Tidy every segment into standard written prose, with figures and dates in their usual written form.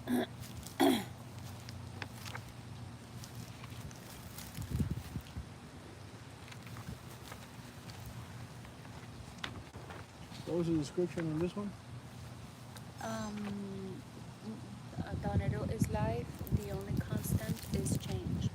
What was the description on this one? Um, Tabanero is life. The only constant is change.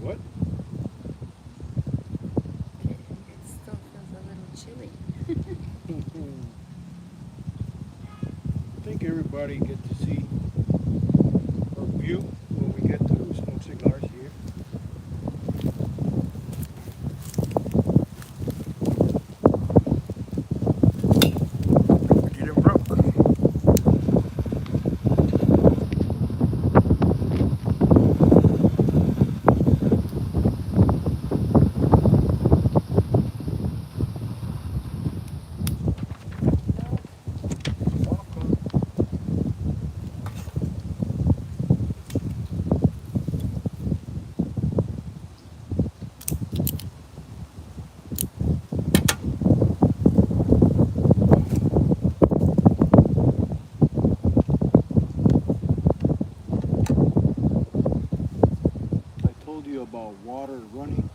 What? It still feels a little chilly. I think everybody get to see our view when we get to smoke cigars here. Get 'em broke. I told you about water running,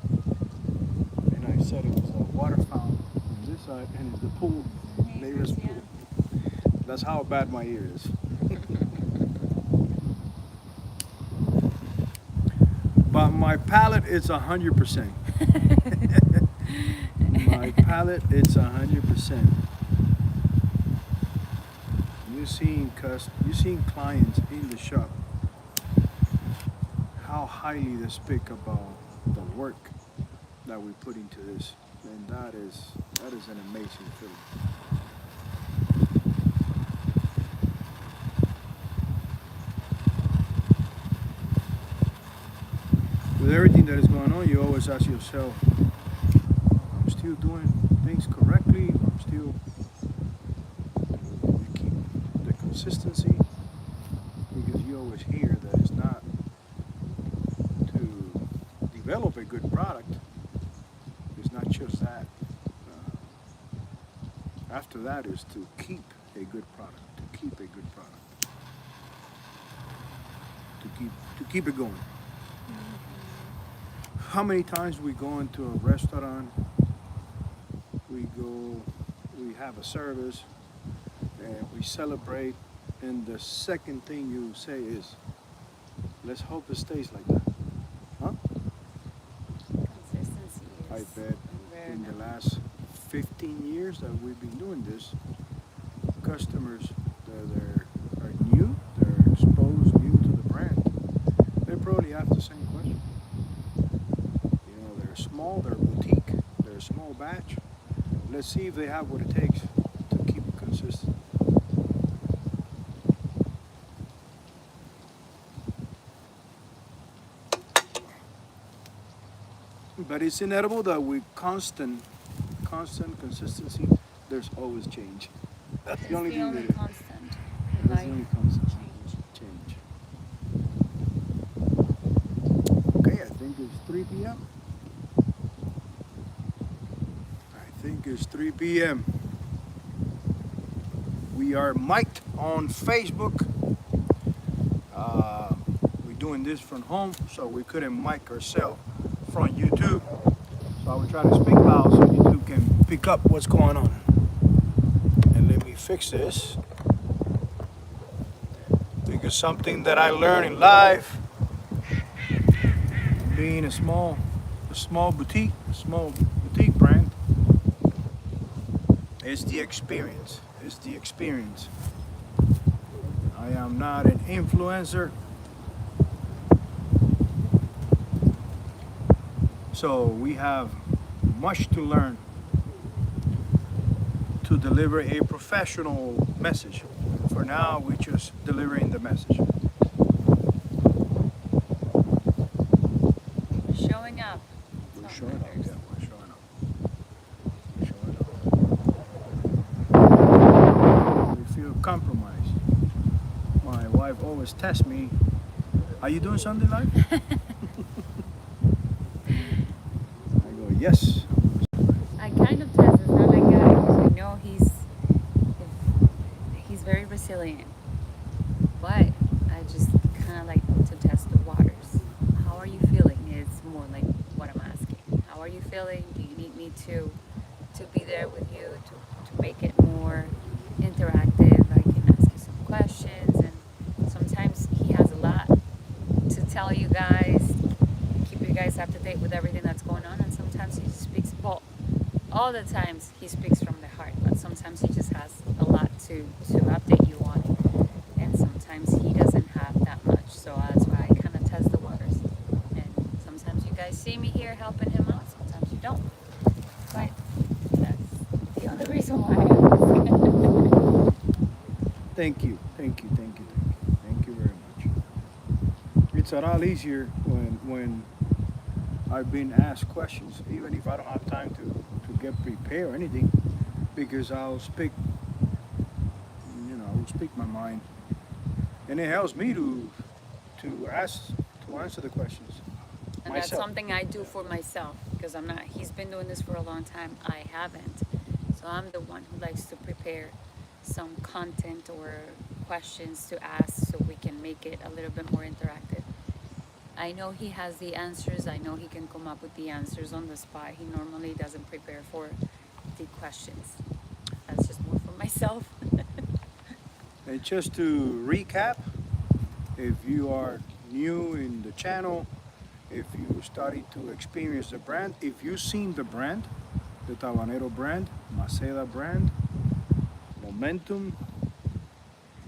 and I said it was a water fountain on this side, and it's the pool, neighbor's Yeah. pool. That's how bad my ear is. But my palate is 100%. My palate, it's 100%. You seen clients in the shop how highly they speak about the work that we put into this, and that is an amazing feeling. With everything that is going on, you always ask yourself, I'm still doing things correctly, I'm still you keep the consistency, because you always hear that it's not to develop a good product, it's not just that. After that is to keep a good product, to keep a good product, to keep it going. How many times we go into a restaurant, we have a service, and we celebrate, and the second thing you say is, let's hope it stays like that. Huh? Consistency I is bet very in the important. last 15 years that we've been doing this, customers that are new, they're exposed new to the brand, they probably ask the same question. You know, they're small, they're boutique, they're a small batch. Let's see if they have what it takes to consistent. But it's inevitable that with constant consistency, there's always change. That's It's the only the thing only that constant in that's the life. only constant Change. change. Okay, I think it's 3 p.m. I think it's 3 p.m. We are mic'd on Facebook. Uh, we're doing this from home, so we couldn't mic ourselves from YouTube. So I will try to speak loud so YouTube can pick up what's going on. And let me fix this. Because something that I learned in life, being a small boutique brand, is the experience. It's the experience. I am not an influencer. So we have much to learn to deliver a professional message. For now, we're just delivering the message. Showing up. We're That's showing what up, matters. yeah, we're showing up. We're showing up. We feel compromised. My wife always tests me, are you doing something like? I go, yes. I kind of test. It's not like I know he's very resilient, but I just kind of like to test the waters. How are you feeling? It's more like what I'm asking. How are you feeling? Do you need me to be there with you to make it more interactive? I can ask you some questions, and sometimes he has a lot to tell you guys, keep you guys up to date with everything that's going on, and sometimes he speaks, well, all the times he speaks from the heart, but sometimes he just has a lot to update you on, and sometimes he doesn't have that much, so that's why I kind of test the waters, and sometimes you guys see me here helping him out, sometimes you don't, but that's the other reason why I ask. Thank you, thank you, thank you, thank you. Thank you very much. It's a lot easier when I've been asked questions, even if I don't have time to get prepared or anything, because I'll speak my mind, and it helps me to ask to answer the questions And that's myself. something I do for myself because I'm not, he's been doing this for a long time. I haven't. So I'm the one who likes to prepare some content or questions to ask so we can make it a little bit more interactive. I know he has the answers. I know he can come up with the answers on the spot. He normally doesn't prepare for the questions. That's just more for myself. And just to recap, if you are new in the channel, if you started to experience the brand, if you've seen the brand, the Tabanero brand, Maceda brand, Momentum,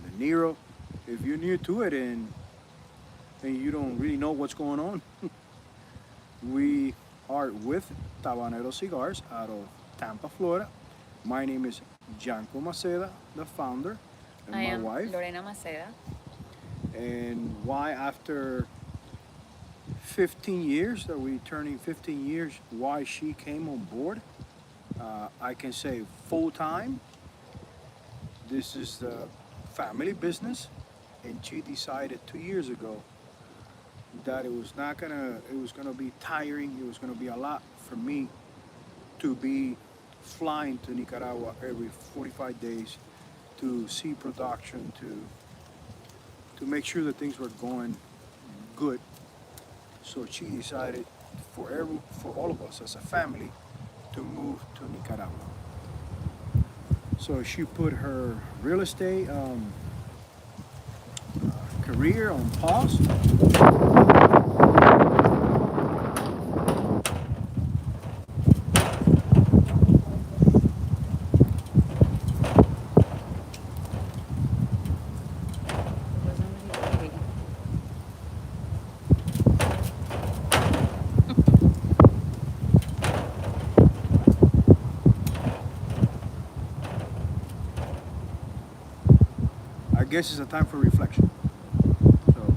the Nero, if you're new to it and you don't really know what's going on, we are with Tabanero Cigars out of Tampa, Florida. My name is Janko Maceda, the founder, and I my am wife. Lorena Maceda. And why after 15 years, that we turning 15 years, why she came on board, I can say full time. This is the family business, and she decided 2 years ago that it was gonna be tiring. It was gonna be a lot for me to be flying to Nicaragua every 45 days to see production, to make sure that things were going good. So she decided for all of us as a family to move to Nicaragua. So she put her real estate career on pause. It wasn't really pretty. guess it's a time for reflection. So,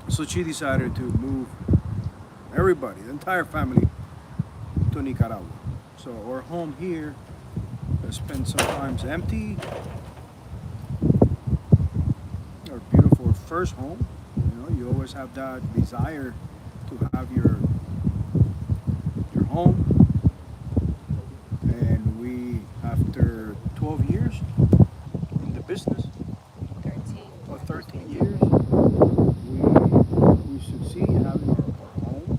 so she decided to move everybody, the entire family, to Nicaragua. So our home here has been sometimes empty. Our beautiful first home. You know, you always have that desire to have your home. And we, after 12 years in the business, 13. or 13 years, we succeed in having our home.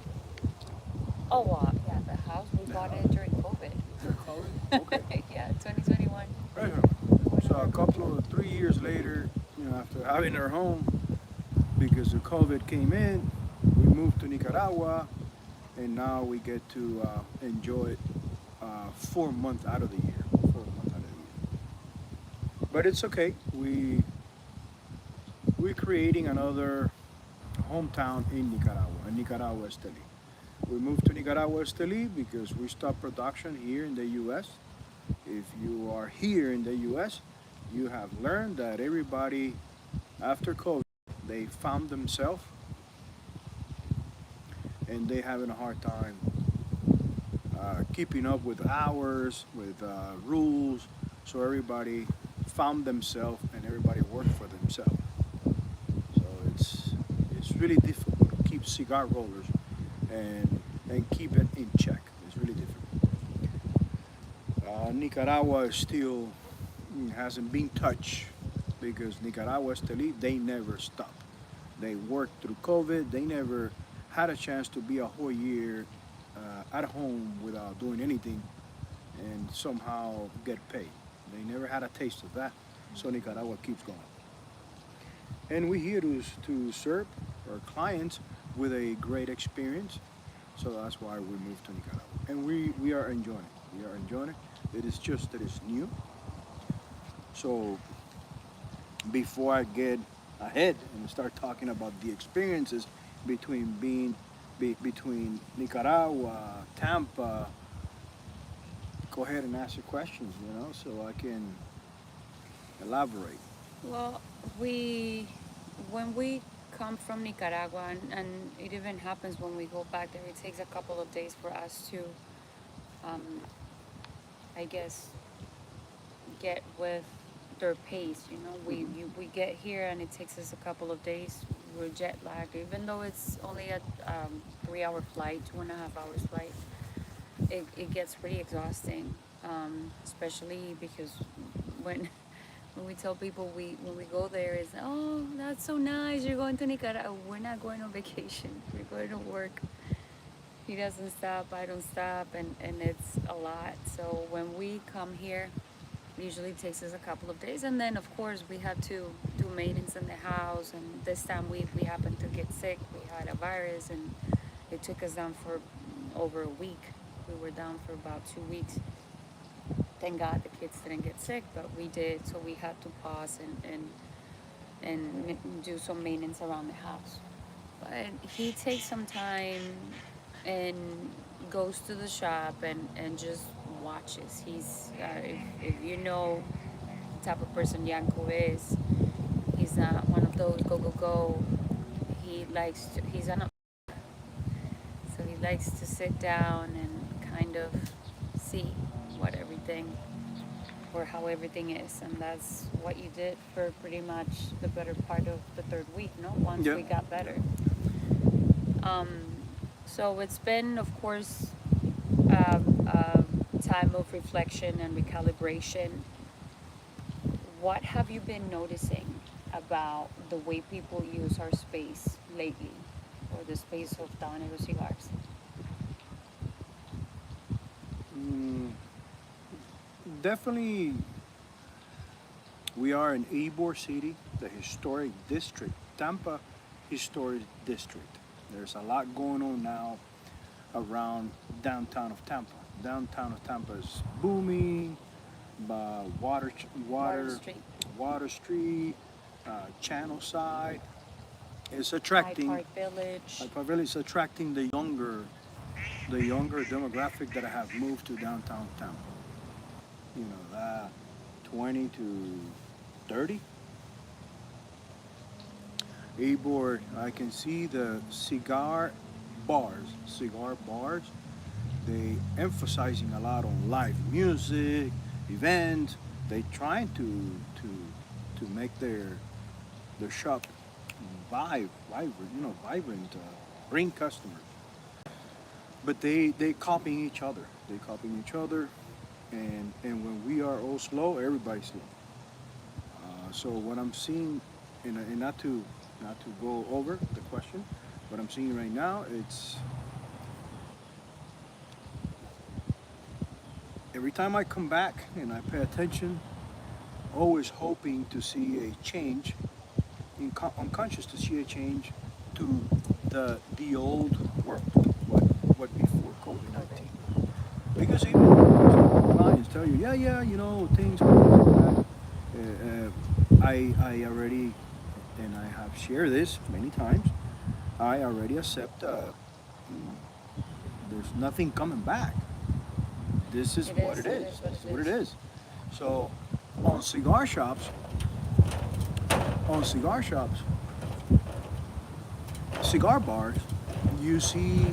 Oh, yeah, the house, we The bought house. it during COVID. They're calling. Okay. Yeah, 2021. Right. So a couple of 3 years later, you know, after having our home, because the COVID came in, we moved to Nicaragua, and now we get to enjoy it 4 months out of the year. 4 months out of the year. But it's okay. We're creating another hometown in Nicaragua, in Nicaragua Esteli. We moved to Nicaragua Esteli because we stopped production here in the U.S. If you are here in the U.S., you have learned that everybody after COVID, they found themselves and they having a hard time keeping up with hours, with rules. So everybody found themselves and everybody worked for themselves. So it's really difficult to keep cigar rollers and keep it in check. It's really difficult. Nicaragua is still hasn't been touched because Nicaragua Esteli, they never stopped. They worked through COVID. They never had a chance to be a whole year at home without doing anything and somehow get paid. They never had a taste of that. So Nicaragua keeps going. And we're here to serve our clients with a great experience. So that's why we moved to Nicaragua. And we are enjoying it. We are enjoying it. It is just that it's new. So before I get ahead and start talking about the experiences between Nicaragua, Tampa, go ahead and ask your questions, you know, so I can elaborate. Well, when we come from Nicaragua, and it even happens when we go back there, it takes a couple of days for us to, um, I guess, get with their pace. You know, we get here and it takes us a couple of days. We're jet lagged, even though it's only a 3-hour flight, 2.5 hours flight. It gets pretty exhausting, especially because when when we tell people when we go there is, oh, that's so nice, you're going to Nicaragua. We're not going on vacation, we're going to work. He doesn't stop, I don't stop, and it's a lot. So when we come here, it usually takes us a couple of days, and then of course we have to do maintenance in the house. And this time we happened to get sick. We had a virus, and it took us down for over a week. We were down for about 2 weeks. Thank God the kids didn't get sick, but we did. So we had to pause and do some maintenance around the house. But he takes some time and goes to the shop and just watches. If you know the type of person Yanko is, he's not one of those go go go. He's an so he likes to sit down and kind of see what everything or how everything is. And that's what you did for pretty much the better part of the third week, no? Once Yeah. we got better. Um, so it's been, of course, a time of reflection and recalibration. What have you been noticing about the way people use our space lately, or the space of Tabanero Cigars? Mm, definitely, we are in Ybor City, the historic district, Tampa Historic District. There's a lot going on now around downtown of Tampa. Downtown of Tampa is booming. Water, Water Street, Water Street, Channel Side. It's Hyde attracting. Park Village. Pavilion is attracting the younger demographic that have moved to downtown Tampa. You know, 20 to 30. A-board, I can see the cigar bars, they emphasizing a lot on live music, events. They trying to make their shop vibrant, vibrant, bring customers. But they copying each other. They copying each other, and when we are all slow, everybody's slow. So what I'm seeing, and not to go over the question, what I'm seeing right now, it's every time I come back and I pay attention, always hoping to see a change, unconscious to see a change to the old world, what before COVID-19. Because even clients tell you, yeah, yeah, things. I already, and I have shared this many times. I already accept. There's nothing coming back. This is what it is. This is what it is. So, on cigar shops, on cigar shops, cigar bars, you see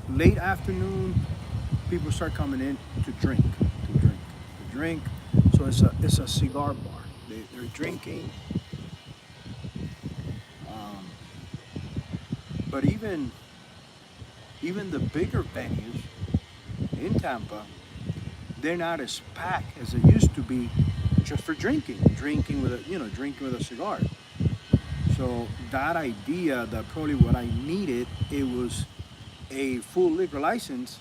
late afternoon people start coming in to drink. So it's a cigar bar. They're drinking. Um, but even the bigger venues in Tampa, they're not as packed as it used to be, just for drinking with a cigar. So that idea, that probably what I needed, it was a full liquor license.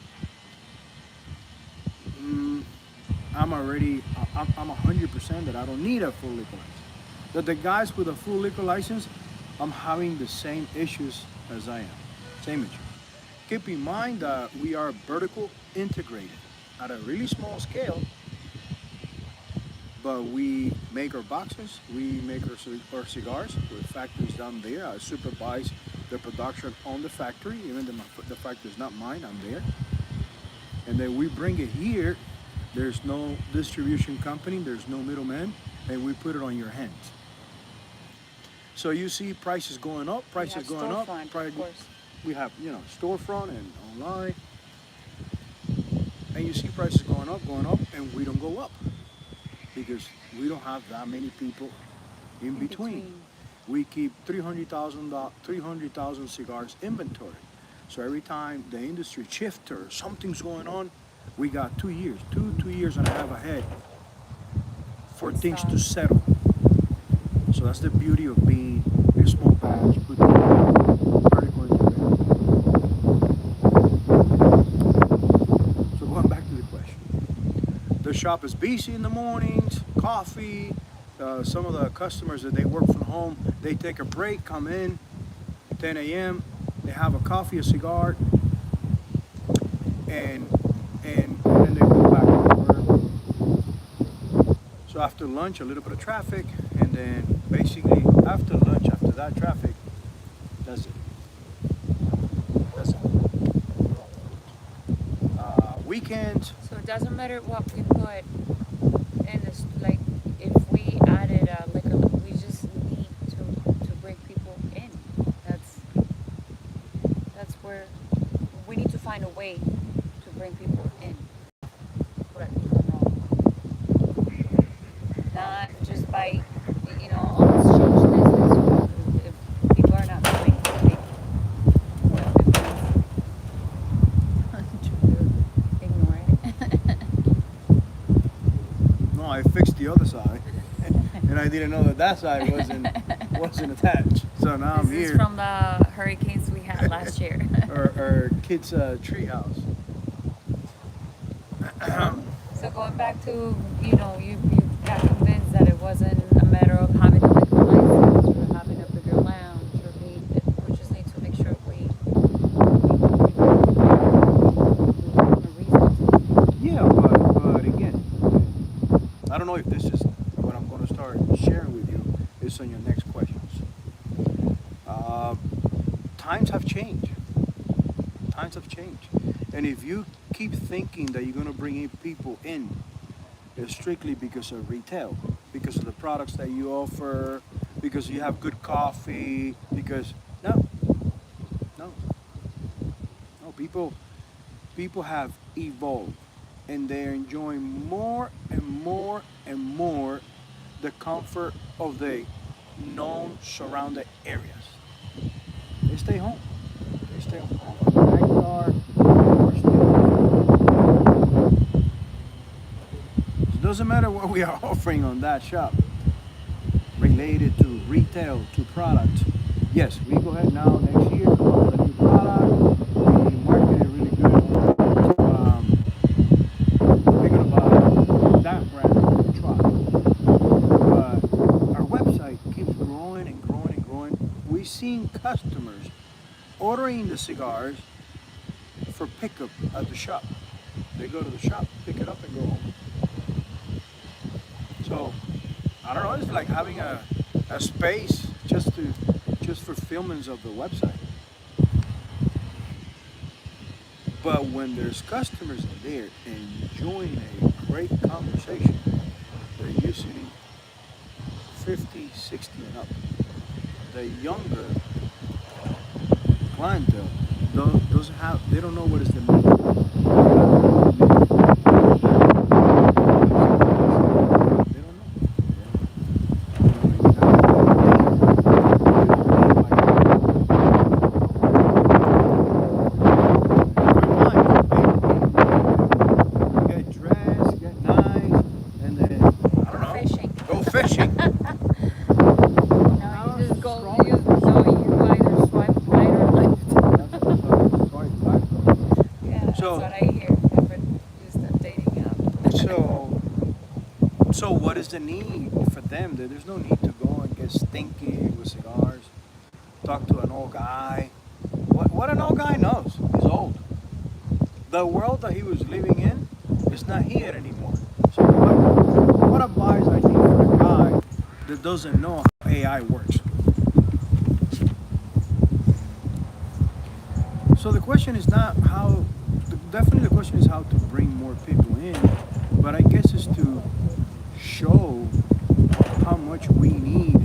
Mm, I'm 100% that I don't need a full liquor license. That the guys with a full liquor license, I'm having the same issues as I am, same issue. Keep in mind that we are vertical integrated at a really small scale, but we make our boxes, we make our cigars with factories down there. I supervise the production on the factory, even though the factory is not mine, I'm there. And then we bring it here. There's no distribution company, there's no middleman, and we put it on your hands. So you see prices going up, prices going up. Of course. We have, storefront and online, and you see prices going up, and we don't go up because we don't have that many people in between. We keep 300,000 cigars inventory. So every time the industry shifts or something's going on, we got 2 years, 2 years and a half ahead for things to settle. So that's the beauty of being a small batch with vertical integration. So going back to the question, the shop is busy in the mornings, coffee. Some of the customers that they work from home, they take a break, come in, 10 a.m. They have a coffee, a cigar, and then they go back to work. So after lunch, a little bit of traffic, and then basically after lunch, after that traffic, that's it. That's it. Weekends. So it doesn't matter what we put in this, like if we added a liquor, we just need to bring people in. That's where we need to find a way to bring people in. Correct me if I'm wrong. Not just by, all this change business. If people are not coming, ignore it. No, I fixed the other side, and I didn't know that side wasn't attached. So now I'm This here. is from the hurricanes we had last year. Our kids' tree house. So going back to, you got convinced that it wasn't a matter of having a liquor license or having a bigger lounge, or we just need to make sure we a reason. Yeah, but again, I don't know if this is what I'm going to start sharing with you. Is on your next questions. Uh, Times have changed. Times have changed, and if you keep thinking that you're going to bring in people in is strictly because of retail, because of the products that you offer, because you have good coffee, because no, no, no. People have evolved, and they're enjoying more and more and more the comfort of the known surrounded areas. They stay home. They stay home. Backyard, or it doesn't matter what we are offering on that shop related to retail, to product. Yes, we go ahead now next year with a new product. We market it really good. We're gonna buy that brand to try. But our website keeps growing and growing and growing. We've seen customers ordering the cigars for pickup at the shop. They go to the shop, pick it up, and go home. So I don't know. It's like having a space just for filmings of the website. But when there's customers in there enjoying a great conversation, they're usually 50, 60 and up. The younger clientele doesn't have, they don't know what is the meaning. They don't know. Get dressed, get nice, and then I don't know. Fishing. Go fishing. No, you just go. You just no. You either swipe right or left. Yeah, So- that's what I hear. I've used that dating app. So what is the need for them? There's no need to go and get stinky with cigars. Talk to an old guy. What an old guy knows? He's old. The world that he was living in is not here anymore. So what advice I need for a guy that doesn't know how AI works? So the question is not how. Definitely, the question is how to bring more people in, but I guess it's to show how much we need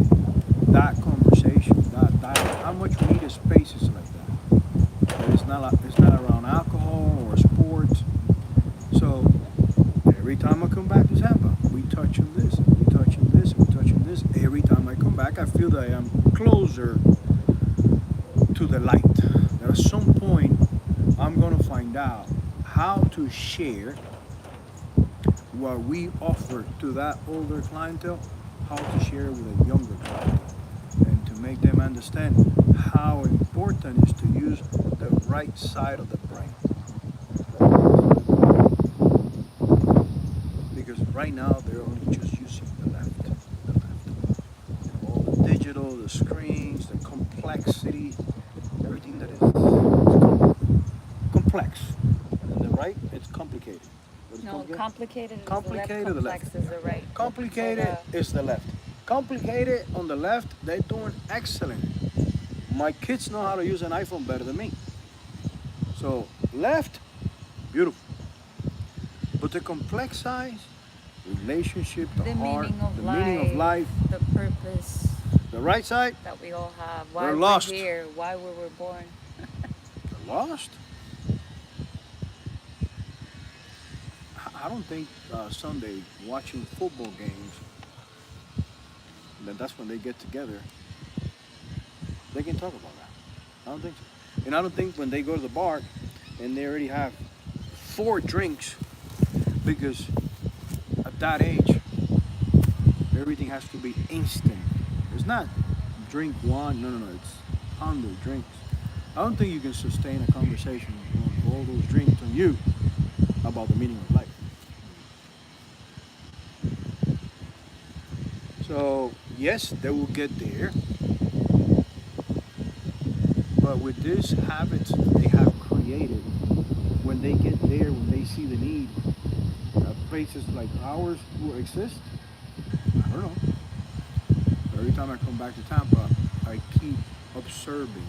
that conversation, that how much we need spaces like that. That it's not around alcohol or sports. So every time I come back to Tampa, we touch on this, and we touch on this, and we touch on this. Every time I come back, I feel that I am closer to the light. That at some point, I'm gonna find out how to share what we offer to that older clientele, how to share it with a younger clientele, and to make them understand how important it is to use the right side of the brain. Because right now they're only just using the left. The left. All the digital, the screens, the complexity, everything that is complex. And the right, it's complicated. What is No, complicated? complicated is Complicated the the left. left. Complex is the right. Complicated So is the left. Complicated on the left, they're doing excellent. My kids know how to use an iPhone better than me. So left, beautiful. But the complex side, relationship, the heart, the meaning of life, the purpose the right side, that we all have, They're why we're lost. here, why we were born. they're lost. I don't think Sunday watching football games, that's when they get together, they can talk about that. I don't think so. And I don't think when they go to the bar and they already have 4 drinks, because at that age, everything has to be instant. It's not drink one, no, it's 100 drinks. I don't think you can sustain a conversation with all those drinks on you about the meaning of life. So, yes, they will get there, but with these habits they have created, when they get there, when they see the need, places like ours will exist. I don't know. Every time I come back to Tampa, I keep observing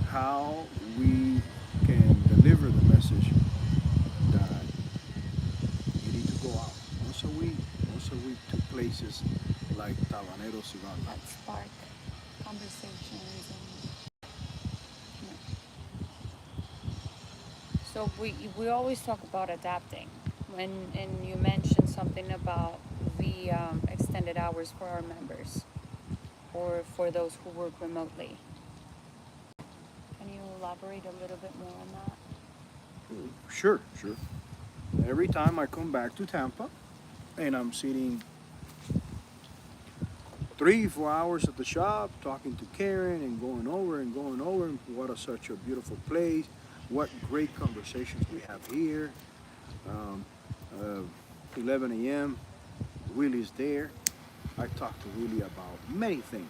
how we can deliver the message that you need to go out. Tabanero Cigar that Lounge. spark conversations and you know. So we always talk about adapting. When and you mentioned something about the extended hours for our members or for those who work remotely. Can you elaborate a little bit more on that? Sure, sure. Every time I come back to Tampa and I'm sitting 3, 4 hours at the shop talking to Karen and going over what a such a beautiful place, what great conversations we have here. Um, uh, 11 a.m. Willie's there. I talk to Willie about many things,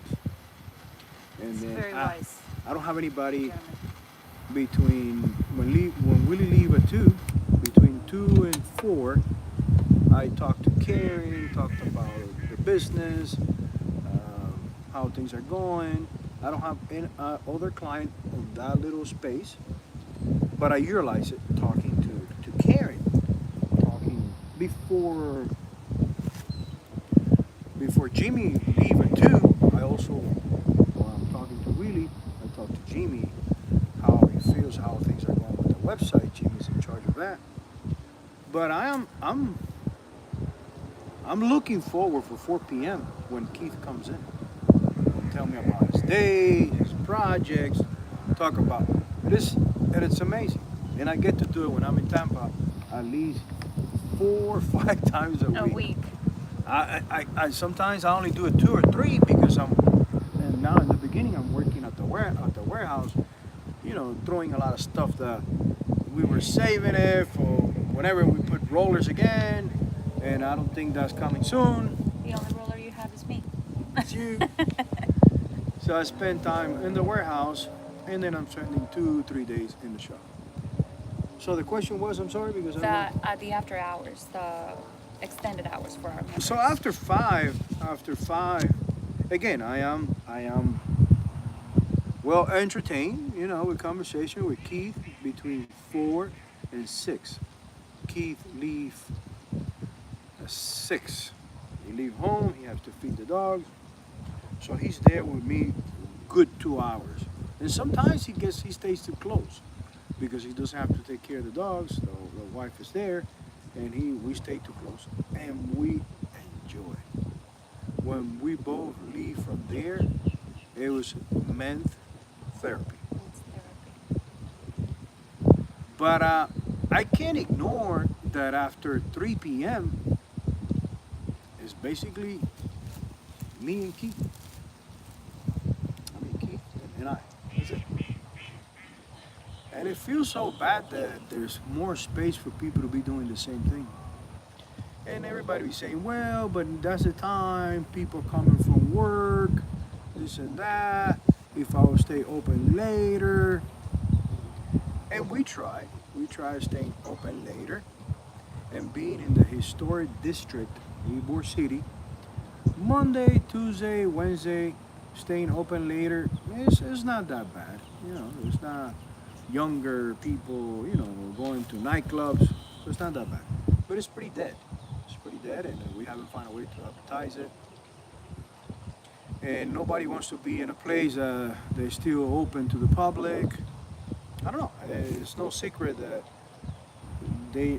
and It's then very wise, I don't have anybody gentlemen. between when Willie leave at 2, between 2 and 4. I talked to Karen, talked about the business, how things are going. I don't have any other client of that little space, but I utilize it talking to Karen, talking before Jimmy leave at 2. I also, while I'm talking to Willie, I talk to Jimmy how he feels, how things are going with the website. Jimmy's in charge of that. But I'm looking forward for 4 p.m. when Keith comes in. He'll tell me about his day, his projects, talk about this, and it's amazing. And I get to do it when I'm in Tampa at least 4 or 5 times a A week. week. I sometimes I only do it 2 or 3 because and now in the beginning I'm working at the warehouse, throwing a lot of stuff that we were saving it for whenever we put rollers again, and I don't think that's coming soon. The only roller you have is me. It's you. So I spend time in the warehouse, and then I'm spending 2, 3 days in the shop. So the question was, I'm sorry, because The after hours, the extended hours for our members. so after five, again, I am well entertained, with conversation with Keith between 4 and 6. Keith leave at 6. He leave home. He has to feed the dogs, so he's there with me good 2 hours. And sometimes he stays too close because he doesn't have to take care of the dogs. The wife is there, and we stay too close, and we enjoy. When we both leave from there, it was men's therapy. It's therapy. But I can't ignore that after 3 p.m. is basically me and Keith. I mean, Keith and I. That's it. And it feels so bad that there's more space for people to be doing the same thing. And everybody be saying, well, but that's the time people coming from work, this and that. If I would stay open later. And we try staying open later. And being in the historic district, Ybor City, Monday, Tuesday, Wednesday, staying open later, it's not that bad. It's not younger people, going to nightclubs. So it's not that bad. But it's pretty dead. It's pretty dead, and we haven't found a way to advertise it. And nobody wants to be in a place they're still open to the public. I don't know. It's no secret that they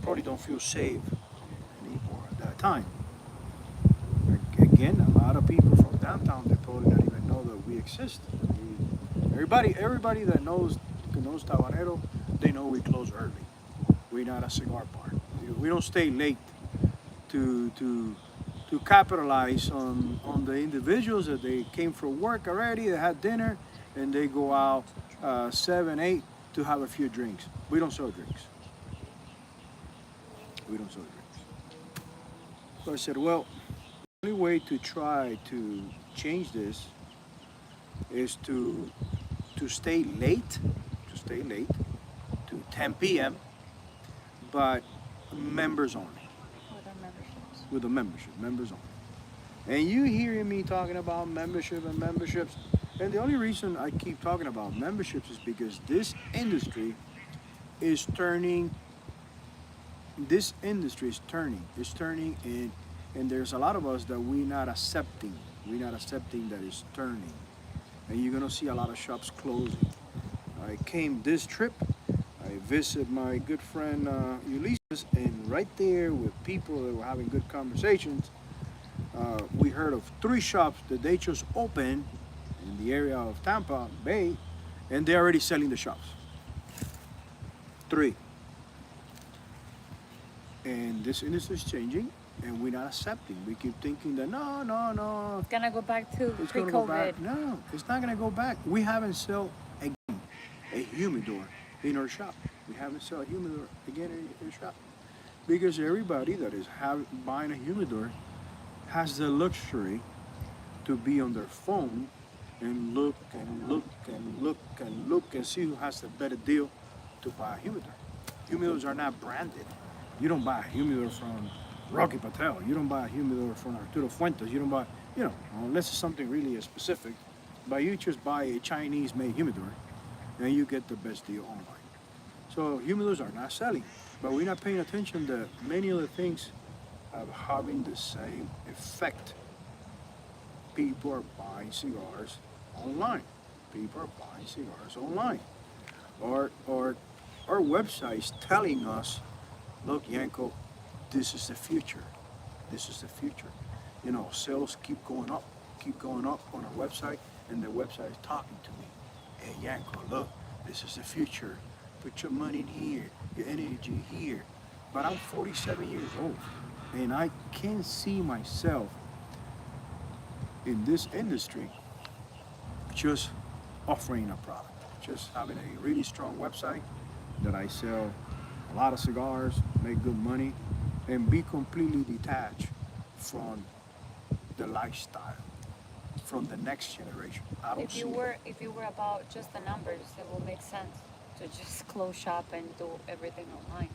probably don't feel safe anymore at that time. Again, a lot of people from downtown, they probably don't even know that we exist. Everybody that knows Tabanero, they know we close early. We're not a cigar bar. We don't stay late to capitalize on the individuals that they came from work already, they had dinner, and they go out 7, 8 to have a few drinks. We don't sell drinks. We don't sell drinks. So I said, well, the only way to try to change this is to stay late, to 10 p.m., but members only. With our memberships. With a membership, members only. And you hearing me talking about membership and memberships, and the only reason I keep talking about memberships is because this industry is turning. It's turning, and And there's a lot of us that we not accepting. We're not accepting that it's turning. And you're gonna see a lot of shops closing. I came this trip. I visited my good friend Ulysses, and right there with people that were having good conversations, we heard of three shops that they just opened in the area of Tampa Bay, and they're already selling the shops. Three. And this industry is changing, and we're not accepting. We keep thinking that no, no, no, It's gonna go back to it's gonna go pre-COVID. back. No, it's not gonna go back. We haven't sold a humidor in our shop. We haven't sold a humidor again in our shop because everybody that is buying a humidor has the luxury to be on their phone and look and look and look and look and see who has the better deal to buy a humidor. Humidors are not branded. You don't buy a humidor from Rocky Patel. You don't buy a humidor from Arturo Fuentes. You don't buy, unless it's something really specific. But you just buy a Chinese-made humidor, and you get the best deal online. So humidors are not selling, but we're not paying attention that many of the things are having the same effect. People are buying cigars online. People are buying cigars online. Our website's telling us, look, Yanko, this is the future. This is the future. Sales keep going up on our website, and the website is talking to me. Hey, Yanko, look, this is the future. Put your money in here, your energy here. But I'm 47 years old, and I can't see myself in this industry just offering a product, just having a really strong website that I sell a lot of cigars, make good money, and be completely detached from the lifestyle, from the next generation. I don't If see you it. were about just the numbers, it will make sense to just close shop and do everything online.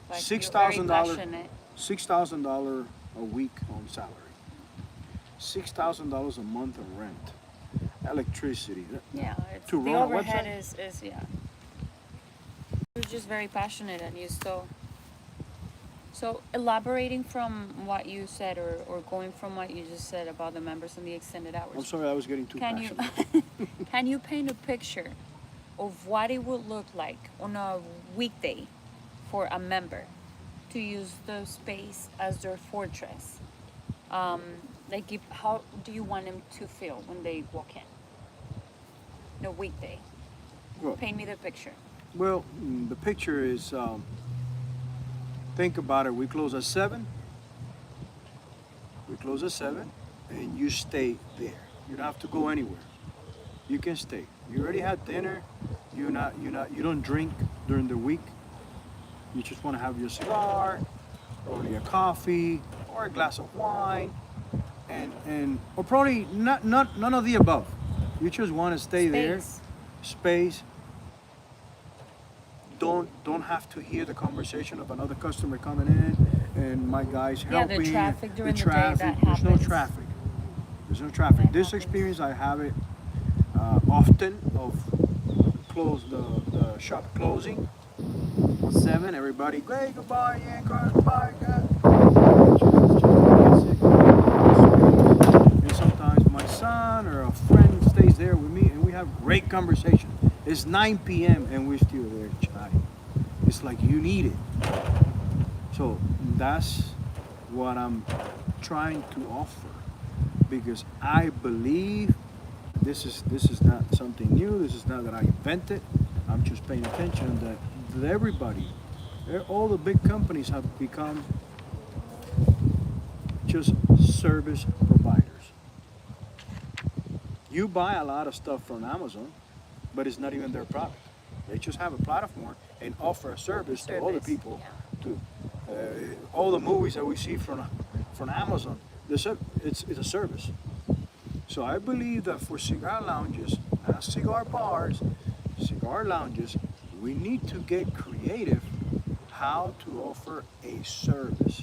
But $6,000 passionate. $6,000 a week on salary, $6,000 a month of rent, electricity. Yeah, it's, To the run a overhead website? is yeah. You're just very passionate, and you still. So elaborating from what you said, or going from what you just said about the members and the extended hours. I'm sorry, I was getting too Can you passionate. can you paint a picture of what it would look like on a weekday for a member to use the space as their fortress? How do you want them to feel when they walk in? The weekday. Well, Paint me the picture. the picture is, think about it. We close at 7. We close at 7, and you stay there. You don't have to go anywhere. You can stay. You already had dinner. You don't drink during the week. You just want to have your cigar, or your coffee, or a glass of wine, or probably none of the above. You just want to stay there. Space. Space. Don't have to hear the conversation of another customer coming in and my guys Yeah, helping. the traffic during the day, traffic. that There's no happens. traffic. There's no traffic. That This happens. experience I have it often of the shop closing. 7, everybody, hey, goodbye, yeah, goodbye, guys. And sometimes my son or a friend stays there with me, and we have great conversation. It's 9 p.m. and we're still there chatting. It's like you need it. So that's what I'm trying to offer, because I believe this is not something new. This is not that I invented. I'm just paying attention that everybody, all the big companies have become just service providers. You buy a lot of stuff from Amazon, but it's not even their product. They just have a platform and offer a service to other people. Yeah. To all the movies that we see from Amazon, it's a service. So I believe that for cigar lounges, cigar bars, cigar lounges, we need to get creative how to offer a service,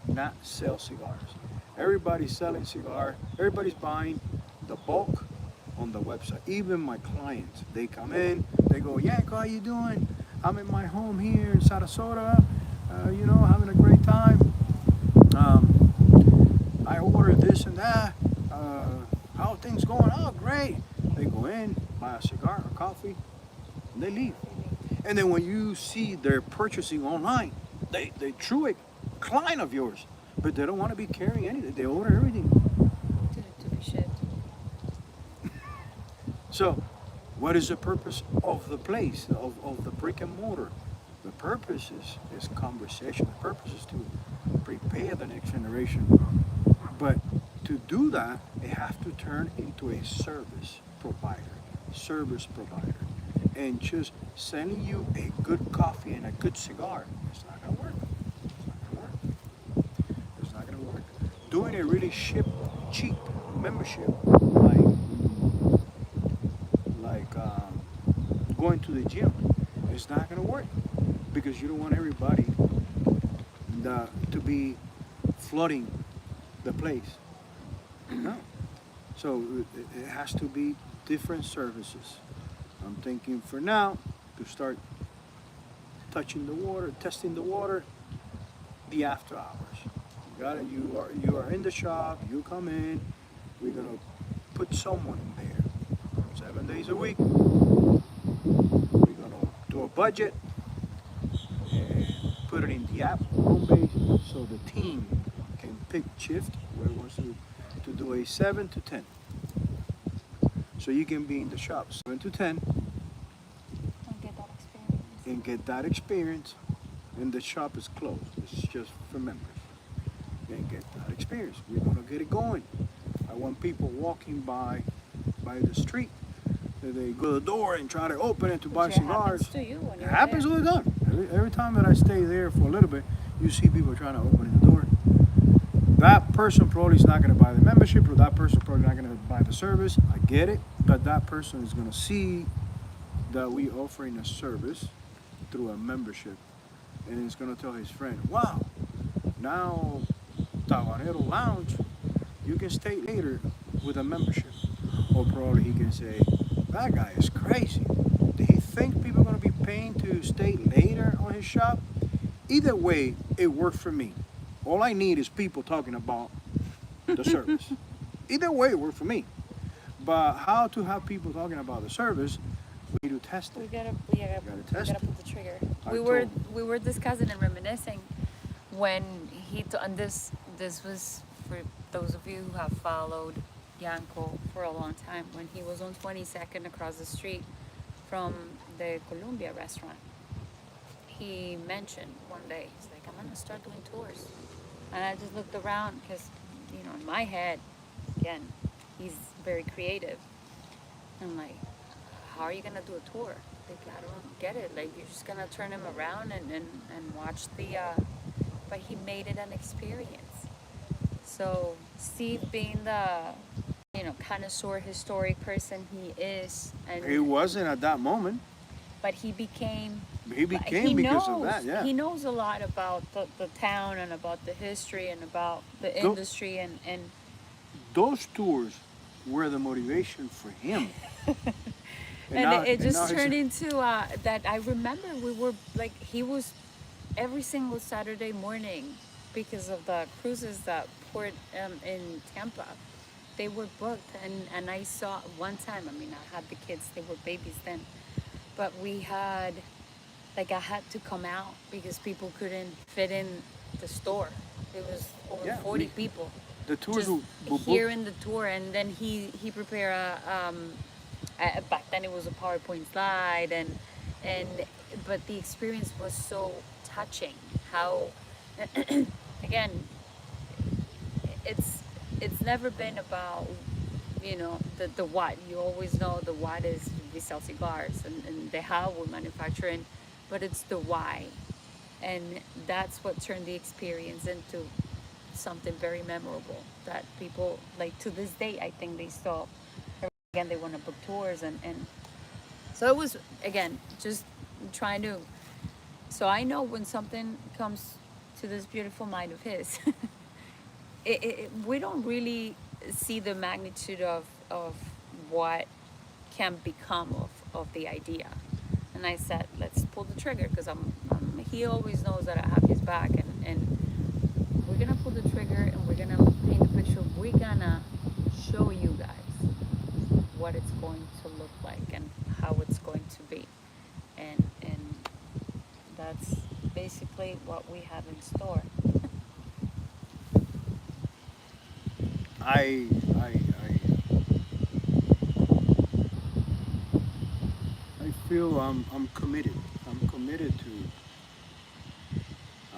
not sell cigars. Everybody's selling cigars. Everybody's buying the bulk on the website. Even my clients, they come in, they go, yeah, how you doing? I'm in my home here in Sarasota, having a great time. this and that. How are things going? Oh, great. They go in, buy a cigar or coffee, and they leave. And then when you see they're purchasing online, they true a client of yours, but they don't want to be carrying anything. They order everything. To be shipped. So, what is the purpose of the place, of the brick and mortar? The purpose is conversation. The purpose is to prepare the next generation. But to do that, they have to turn into a service provider. And just sending you a good coffee and a good cigar, it's not gonna work. It's not gonna work. It's not gonna work. Doing a really cheap membership, like going to the gym, it's not gonna work because you don't want everybody to be flooding the place. No. So it has to be different services. I'm thinking for now to start touching the water, testing the water, the after hours. You got it. You are in the shop. You come in. We're gonna put someone there, 7 days a week. We're gonna do a budget and put it in the app home base so the team can pick shift where it wants to do a 7 to 10. So you can be in the shop 7 to 10 And get that experience. and get that experience, and the shop is closed. It's just for members. And get that experience. We're gonna get it going. I want people walking by the street. They go to the door and try to open it to buy Which cigars. happens to you when It you're happens there. all the time. Every time that I stay there for a little bit, you see people trying to open the door. That person probably is not going to buy the membership, or that person probably not going to buy the service. I get it, but that person is going to see that we offering a service through a membership, and he's going to tell his friend, "Wow, now Tabanero Lounge, you can stay later with a membership." Or probably he can say, "That guy is crazy. Did he think people are going to be paying to stay later on his shop?" Either way, it worked for me. All I need is people talking about the service. Either way, it worked for me. But how to have people talking about the service, we need to test We it. gotta test it. put the trigger. I We were discussing and reminiscing when and this was for those of you who have followed Yanko for a long time, when he was on 22nd across the street from the Columbia restaurant. He mentioned one day, he's like, "I'm gonna start doing tours." And I just looked around because, in my head, again, he's very creative. I'm like, how are you gonna do a tour? Like, I don't get it. Like, you're just gonna turn him around and watch the. But he made it an experience. So Steve, being the connoisseur, historic person he is, and He wasn't at that moment. but he became. He became because of knows, that, yeah. He knows a lot about the town and about the history and about the Go- industry and Those tours were the motivation for him. it just now he's- turned into that. I remember we were like, he was every single Saturday morning because of the cruises that port in Tampa. They were booked, and I saw one time. I mean, I had the kids; they were babies then, but we had. Like, I had to come out because people couldn't fit in the store. It was over Yeah, 40 people. The tours Just were here booked. in the tour, and then he prepared back then it was a PowerPoint slide, and but the experience was so touching. How again, it's never been about the what. You always know the what is we sell cigars, and the how we're manufacturing, but it's the why, and that's what turned the experience into something very memorable that people, like, to this day, I think they still, again, they want to book tours, and so it was, again, just trying to, so I know when something comes to this beautiful mind of his, we don't really see the magnitude of what can become of the idea. And I said, let's pull the trigger, because he always knows that I have his back, and we're gonna pull the trigger and we're gonna paint the picture. We're gonna show you guys what it's going to look like and how it's going to be. And that's basically what we have in store. I I I I feel I'm committed. I'm committed to.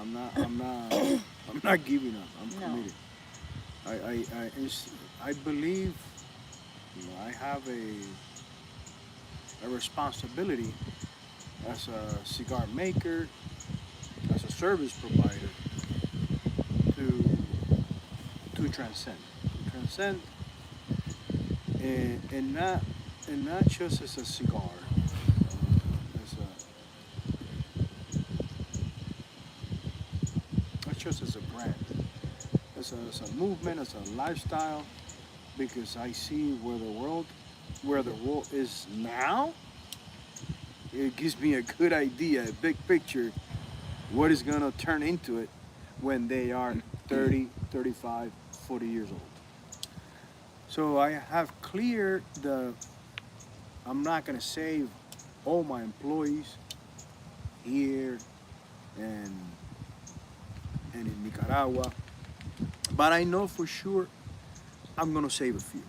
I'm not I'm not giving up. I'm No. committed. I believe, I have a responsibility as a cigar maker, as a service provider, to to transcend, and not just as a cigar, as a not just as a brand, as a movement, as a lifestyle, because I see where the world is now. It gives me a good idea, a big picture, what is going to turn into it when they are 30, 35, 40 years old. So I have cleared I'm not going to save all my employees here and, and in Nicaragua, but I know for sure I'm going to save a few.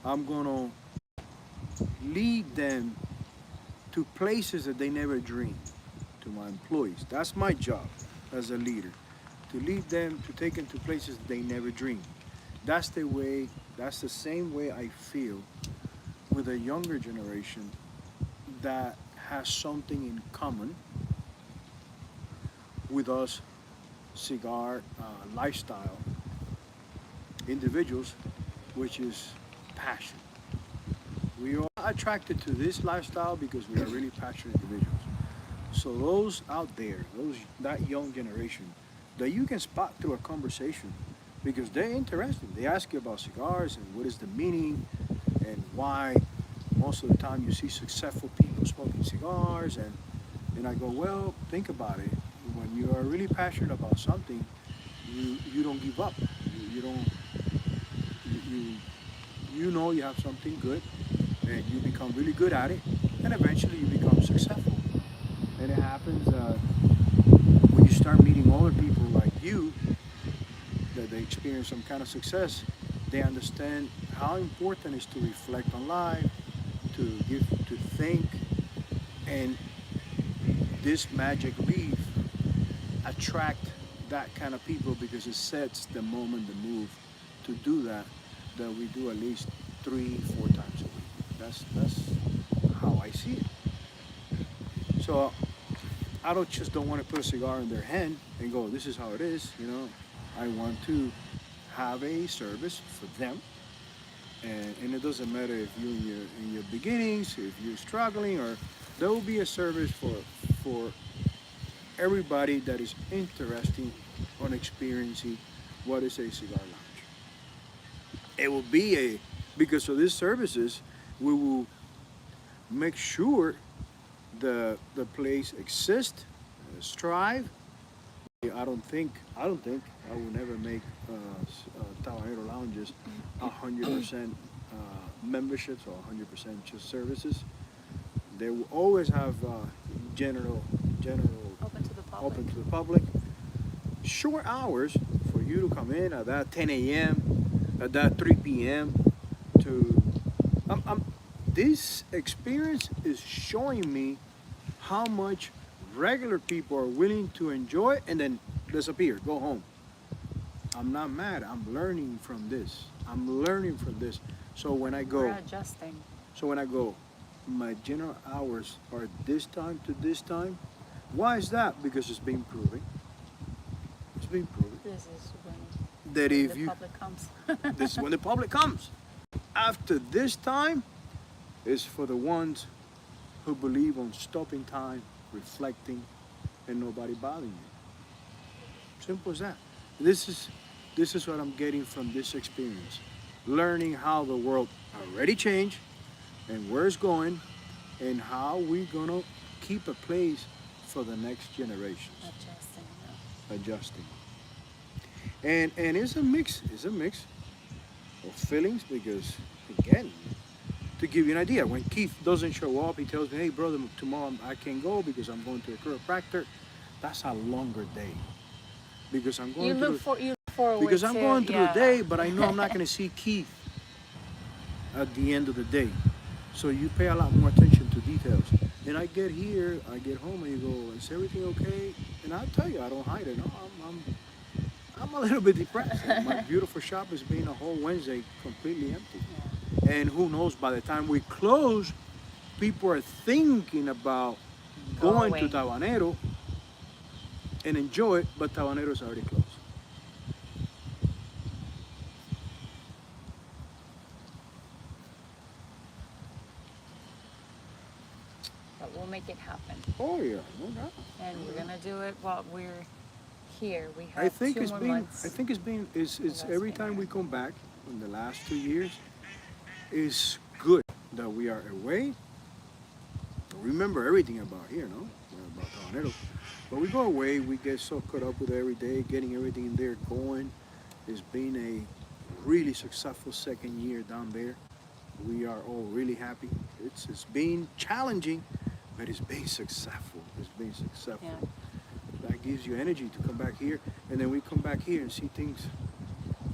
I'm going to lead them to places that they never dreamed, to my employees. That's my job as a leader, to lead them, to take them to places they never dreamed. That's the way, that's the same way I feel with a younger generation that has something in common with us cigar lifestyle individuals, which is passion. We are attracted to this lifestyle because we are really passionate individuals. So those out there, that young generation, that you can spot through a conversation, because they're interested. They ask you about cigars and what is the meaning and why. Most of the time, you see successful people smoking cigars, and I go, well, think about it. When you are really passionate about something, you don't give up. You don't you you know you have something good, and you become really good at it, and eventually you become successful. And it happens when you start meeting other people like you, that they experience some kind of success. They understand how important it is to reflect on life, to think, and this magic leaf attract that kind of people because it sets the moment, the move to do that we do at least 3, 4 times a week. That's how I see it. So I don't want to put a cigar in their hand and go, this is how it is. I want to have a service for them, and it doesn't matter if you're in your beginnings, if you're struggling, or there will be a service for everybody that is interested on experiencing what is a cigar lounge. It will be because of these services, we will make sure the place exists, strive. I don't think I will never make Tabanero lounges 100% memberships or 100% just services. They will always have general Open to the public. open to the public. Short hours for you to come in at that 10 a.m., at that 3 p.m. to. This experience is showing me how much regular people are willing to enjoy and then disappear, go home. I'm not mad. I'm learning from this. I'm learning from this. So when I We're go, adjusting. so when I go, my general hours are this time to this time. Why is that? Because it's been proven. It's been proven This is that when if the you, public comes. this is when the public comes. After this time is for the ones who believe on stopping time, reflecting, and nobody bothering you. Simple as that. This is this is what I'm getting from this experience. Learning how the world already changed and where it's going and how we're gonna keep a place for the next generations. Adjusting. Adjusting. And it's a mix of feelings because again, to give you an idea, when Keith doesn't show up, he tells me, "Hey, brother, tomorrow I can't go because I'm going to a chiropractor." That's a longer day because You look forward because I'm to, going through the yeah. day, but I know I'm not going to see Keith at the end of the day. So you pay a lot more attention to details. And I get here, I get home, and you go, "Is everything okay?" And I tell you, I don't hide it. No, I'm a little bit depressed. My beautiful shop has been a whole Wednesday completely empty. And who knows, by the time we close, people are thinking about Go going to away. Tabanero and enjoy it, but Tabanero's already closed. But we'll make it happen. Oh yeah, no doubt. And we're gonna do it while we're here. We I have think two it's more been, I months think it's been, it's of us every being time here. we come back in the last 2 years, it's good that we are away. Remember everything about here, no? About Tabanero. But we go away, we get so caught up with every day, getting everything in there going. It's been a really successful second year down there. We are all really happy. It's been challenging, but it's been successful. It's been Yeah. successful. That gives you energy to come back here, and then we come back here and see things,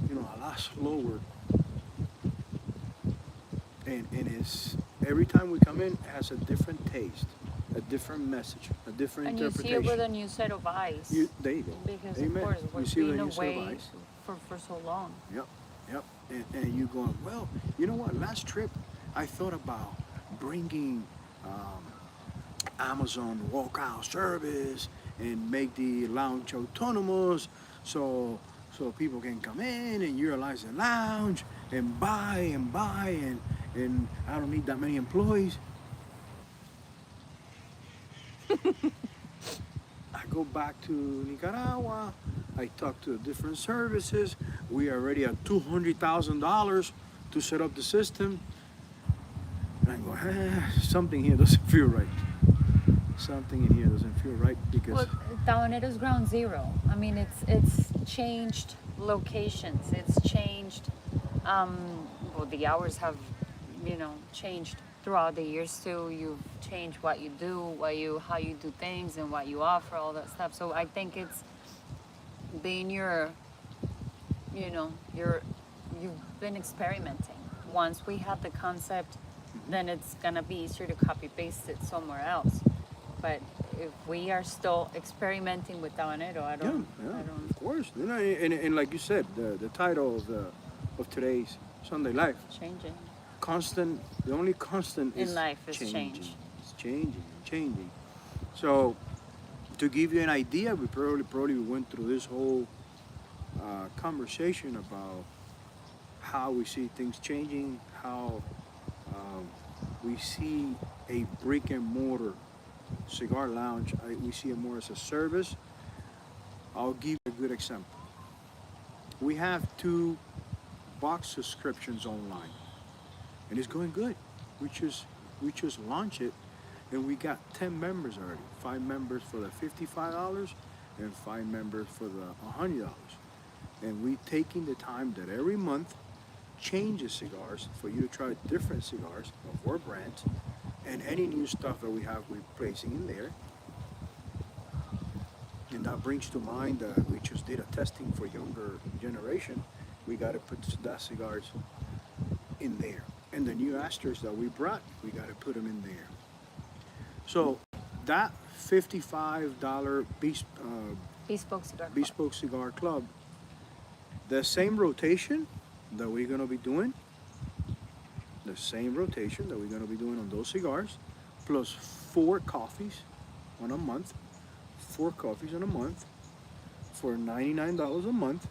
a lot slower. And it's every time we come in, it has a different taste, a different message, a different And you see it with interpretation. a new set of eyes. There you go. Because of Amen. course You we've see with been a new set of away eyes. for so long. Yep, yep. And you going, well, you know what? Last trip, I thought about bringing um, Amazon walkout service and make the lounge autonomous, so people can come in and utilize the lounge and buy and I don't need that many employees. I go back to Nicaragua. I talk to different services. We are already at $200,000 to set up the system. And I go, something here doesn't feel right. Something in here doesn't feel right because Well, Tabanero's ground zero. I mean, it's changed locations. It's changed. Um, well, the hours have, changed throughout the years too. You've changed what you do, how you do things, and what you offer, all that stuff. So I think it's being you know, you're you've been experimenting. Once we have the concept, then it's gonna be easier to copy paste it somewhere else. But if we are still experimenting with Tabanero, yeah, yeah, I don't, of course. And like you said, the title of today's Sunday Life, changing. constant. The only constant In is life is changing. change. It's changing, changing. So to give you an idea, we probably went through this whole conversation about how we see things changing, how um, we see a brick and mortar cigar lounge. We see it more as a service. I'll give you a good example. We have two box subscriptions online, and it's going good. We just we just launched it, and we got 10 members already. 5 members for the $55, and 5 members for the $100. And we taking the time that every month changes cigars for you to try different cigars of our brands, and any new stuff that we have, we're placing in there. And that brings to mind that we just did a testing for younger generation. We got to put that cigars in there. And the new asters that we brought, we got to put them in there. So that $55 Bespoke Cigar Club. Bespoke Cigar Club, the same rotation that we're going to be doing, the same rotation that we're going to be doing on those cigars, plus 4 coffees on a month, 4 coffees on a month for $99 a month.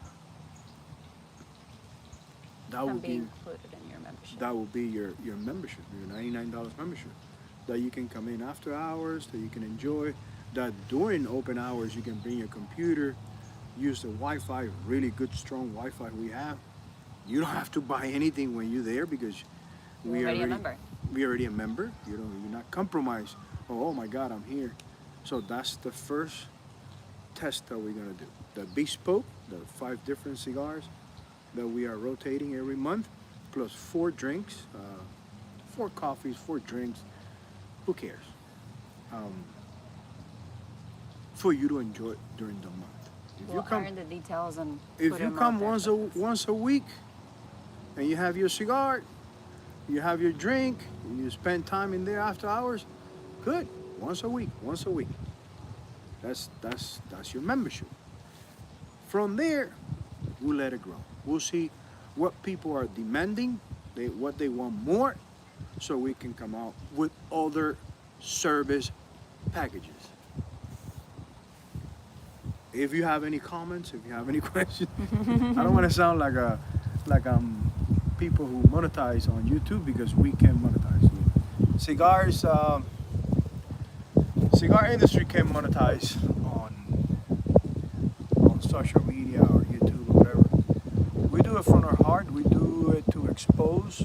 That Can would be be included in your membership. that will be your membership, your $99 membership. That you can come in after hours, that you can enjoy. That during open hours you can bring your computer, use the Wi-Fi, really good strong Wi-Fi we have. You don't have to buy anything when you're there because You're we already a already member. we already a member. You're not compromised. Oh my God, I'm here. So that's the first test that we're gonna do. The bespoke, the 5 different cigars that we are rotating every month, plus 4 drinks, 4 coffees, 4 drinks. Who cares? Um, for you to enjoy during the month. We'll iron the details and If put you them come out there once for us. once a week, and you have your cigar, you have your drink, and you spend time in there after hours, good. Once a week, once a week. That's your membership. From there, we'll let it grow. We'll see what people are demanding, what they want more, so we can come out with other service packages. If you have any comments, if you have any questions, I don't want to sound like people who monetize on YouTube, because we can monetize. Cigars, cigar industry can monetize on social media or YouTube or whatever. We do it from our heart. We do it to expose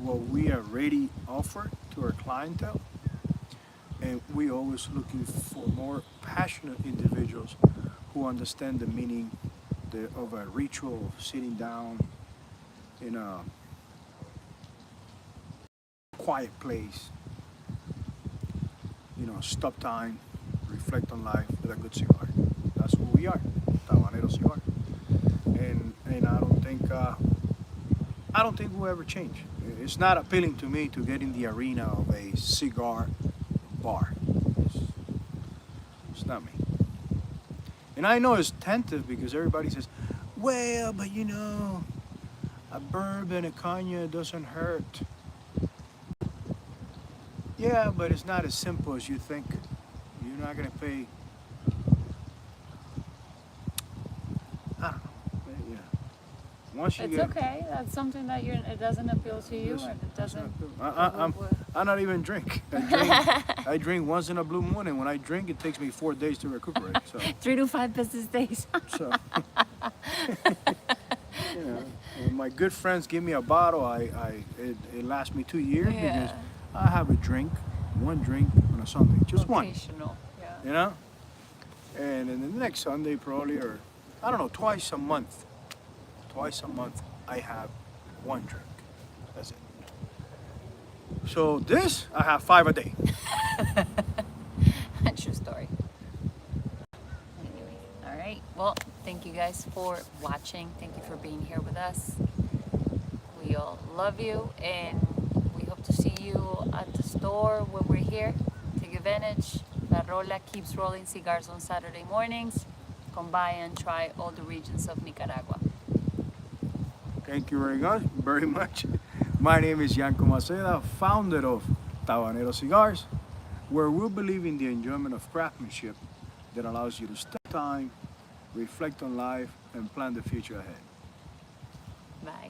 what we already offer to our clientele, and we always looking for more passionate individuals who understand the meaning of a ritual of sitting down in a quiet place, stop time, reflect on life with a good cigar. That's who we are, Tabanero Cigar. And I don't think we'll ever change. It's not appealing to me to get in the arena of a cigar bar. It's not me. And I know it's tentative because everybody says, well, but a bourbon, a cognac doesn't hurt. Yeah, but it's not as simple as you think. You're not gonna pay. I don't know. Once you It's get, okay. That's something that it doesn't appeal to you, listen, and it doesn't. I'm not even drink. I drink once in a blue moon, and when I drink, it takes me 4 days to recuperate. So 3 to 5 business days. so when my good friends give me a bottle, it lasts me 2 years because I have one drink on a Sunday, just one. Occasional, yeah. And then the next Sunday probably, or I don't know, twice a month, I have one drink. That's it. So this, I have 5 a day. True story. Anyway, all right. Well, thank you guys for watching. Thank you for being here with us. We all love you, and we hope to see you at the store when we're here. Take advantage. La Rola keeps rolling cigars on Saturday mornings. Come by and try all the regions of Nicaragua. Thank you very much. My name is Yanko Maceda, founder of Tabanero Cigars, where we believe in the enjoyment of craftsmanship that allows you to stop time, reflect on life, and plan the future ahead. Bye.